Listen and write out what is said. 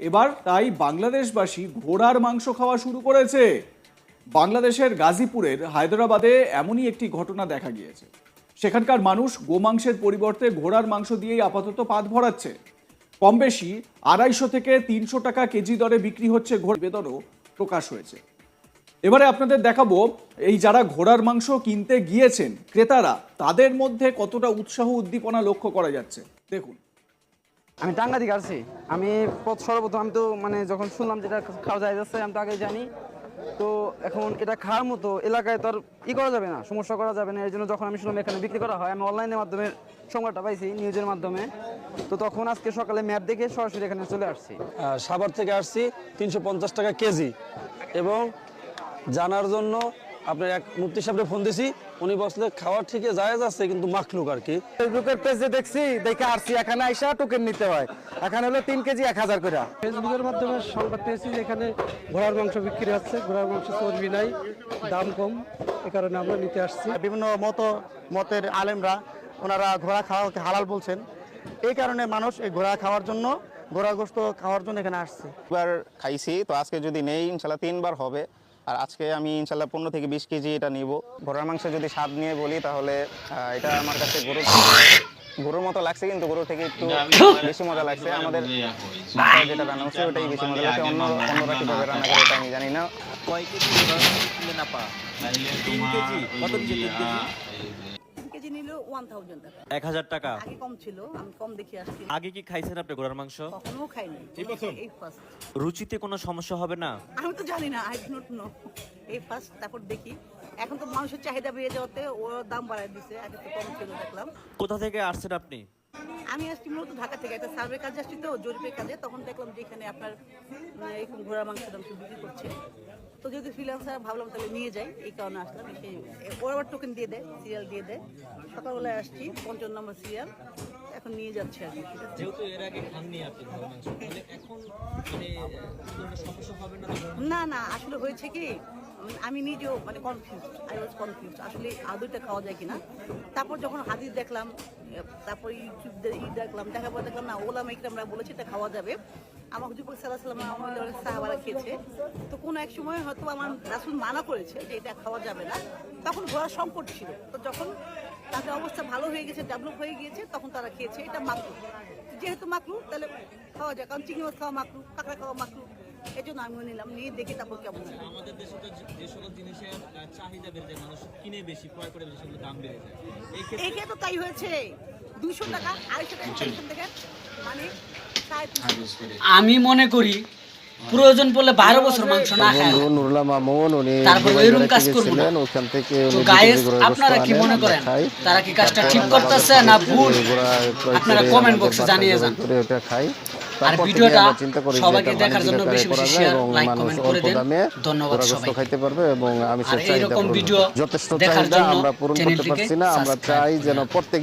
এবার তাই বাংলাদেশবাসী ঘোড়ার মাংস খাওয়া শুরু করেছে। বাংলাদেশের গাজীপুরের হায়দ্রাবাদে এমনই একটি ঘটনা দেখা গিয়েছে। সেখানকার মানুষ গোমাংসের পরিবর্তে ঘোড়ার মাংস দিয়েই আপাতত পাত ভরাচ্ছে। কম বেশি 250 থেকে 300 টাকা কেজি দরে বিক্রি হচ্ছে নিবেদনও প্রকাশ হয়েছে। এবারে আপনাদের দেখাবো এই যারা ঘোড়ার মাংস কিনতে গিয়েছেন ক্রেতারা, তাদের মধ্যে কতটা উৎসাহ উদ্দীপনা লক্ষ্য করা যাচ্ছে দেখুন। আমি টাঙ্গা থেকে আসছি। আমি সর্বপ্রথম আমি তো যখন শুনলাম যেটা খাওয়া যায় যাচ্ছে, আমি তো আগে জানি। তো এখন এটা খাওয়ার মতো এলাকায় তো আর করা যাবে না, সমস্যা করা যাবে না। এই জন্য যখন আমি শুনলাম এখানে বিক্রি করা হয়, আমি অনলাইনের মাধ্যমে সংবাদটা পাইছি, নিউজের মাধ্যমে। তো তখন আজকে সকালে ম্যাপ দেখে সরাসরি এখানে চলে আসছি। সাভার থেকে আসছি 350 টাকা কেজি। এবং জানার জন্য আপনার এক মুফতি সাহেবকে ফোন দিছি, উনি বসলে খাওয়ার ঠিকই জায়েজ আছে, কিন্তু মাখলুক আর কি। ফেসবুকের পেজে দেখছি, দেখে আসছি। এখানে আইসা টোকেন নিতে হয়, এখানে হলো 3 কেজি 1000 করে। ফেসবুকের মাধ্যমে সংবাদ পেয়েছি যে এখানে ঘোড়ার মাংস বিক্রি হচ্ছে, ঘোড়ার মাংস চর্বি নাই, দাম কম, এ কারণে আমরা নিতে আসছি। বিভিন্ন মতের আলেমরা ওনারা ঘোড়া খাওয়াকে হালাল বলছেন, এই কারণে মানুষ এই ঘোড়া খাওয়ার জন্য, ঘোড়া গোশত খাওয়ার জন্য এখানে আসছে। একবার খাইছি, তো আজকে যদি নেই ইনশাল্লাহ 3বার হবে। আর আজকে আমি ইনশাল্লাহ 15 থেকে 20 কেজি এটা নিব। ঘোড়ার মাংস যদি স্বাদ নিয়ে বলি তাহলে এটা আমার কাছে গরুর মতো লাগছে, কিন্তু গরুর থেকে একটু বেশি মজা লাগছে। আমাদের বাসায় যেটা রান্না হচ্ছে ওটাই বেশি মজা লাগছে। অন্যরা কিভাবে রান্না করে এটা আমি জানি না। কয় কেজি না পা? 3 কেজি। কত কেজি 3 কেজি? কেজি নিল 1000 টাকা। 1000 টাকা। আগে কম ছিল, আমি কম দেখে আসছি। আগে কি খাইছেন আপনি ঘোড়ার মাংস? কখনো খাইনি, এই ফার্স্ট। রুচিতে কোনো সমস্যা হবে না? আমি তো জানি না, আই ডোন্ট নো, এই ফার্স্ট। তারপর দেখি, এখন তো মানুষের চাহিদা বেড়ে যাওয়াতে ওর দাম বাড়ায় দিছে, আগে তো কম ছিল দেখলাম। কোথা থেকে আসছেন আপনি? আমি আসছি মূলত ঢাকা থেকে, একটা সার্ভে কাজে আসছি, তো জরিপের কাজে। তখন দেখলাম যে এখানে আপনার এরকম ঘোড়ার মাংসের দাম বিক্রি করছে। তো যদি ফ্রিল্যান্সার ভাবলাম তাহলে নিয়ে যাই, এই কারণে আসলাম। ওরা আবার টোকেন দিয়ে দেয়, সিরিয়াল দিয়ে দেয়। সকালবেলায় আসছি, 55 নম্বর সিরিয়াল, এখন নিয়ে যাচ্ছে আর কি। যেহেতু এর আগে খাননি আপনি ঘোড়ার মাংস, তাহলে এখন কোনো সমস্যা হবে না? না না, আসলে হয়েছে কি, আমি নিজেও কনফিউজ, আই ওয়াজ কনফিউজ, আসলে আদৌটা খাওয়া যায় কিনা। তারপর যখন হাদিস দেখলাম, তারপর ইউটিউব দেখলাম, দেখার পর দেখলাম না, ওলামা ইকরামরা বলেছে এটা খাওয়া যাবে। আমার হুজুর পাক সাল্লাল্লাহু আলাইহি ওয়াসাল্লাম, আমাদের সাহাবারা খেয়েছে। তো কোনো এক সময় হয়তো আমার রাসূল মানা করেছে যে এটা খাওয়া যাবে না, তখন ঘোড়ার সংকট ছিল। তো যখন তাদের অবস্থা ভালো হয়ে গেছে, ডেভেলপ হয়ে গিয়েছে, তখন তারা খেয়েছে। এটা মাকরুহ, যেহেতু মাকরুহ তাহলে খাওয়া যায়, কারণ চিংড়ি মাছ খাওয়া মাকরুহ, কাঁকড়া খাওয়া মাকরুহ। এই জন্য আমিও নিলাম, নিয়ে দেখি তারপর কেমন হয়। আমাদের দেশে যে সকল জিনিসের চাহিদা বেড়ে যায়, মানুষ কিনে বেশি, ক্রয় করে বেশি, সেগুলো দাম বেড়ে যায়। এই ক্ষেত্রে তো তাই হয়েছে, 200 টাকা 250 টাকা এখান থেকে, আমি মনে করি প্রয়োজন পড়লে 12 বছর মাংস না খায় তারপর ওইরকম কাজ করবো না। তো গাইস, আপনারা কি মনে করেন, তারা কি কাজটা ঠিক করতেছে না ভুল? আপনারা কমেন্ট বক্সে জানিয়ে যান। আর ভিডিওটা সবাইকে দেখার জন্য বেশি বেশি শেয়ার, লাইক, কমেন্ট করে দেন। ধন্যবাদ সবাইকে। খাইতে পারবে এবং আমি আর এরকম ভিডিও যথেষ্ট দেখার চাহিদা জন্য আমরা পূরণ করতে চ্যানেলটিকে পারছি না। আমরা চাই যেন প্রত্যেক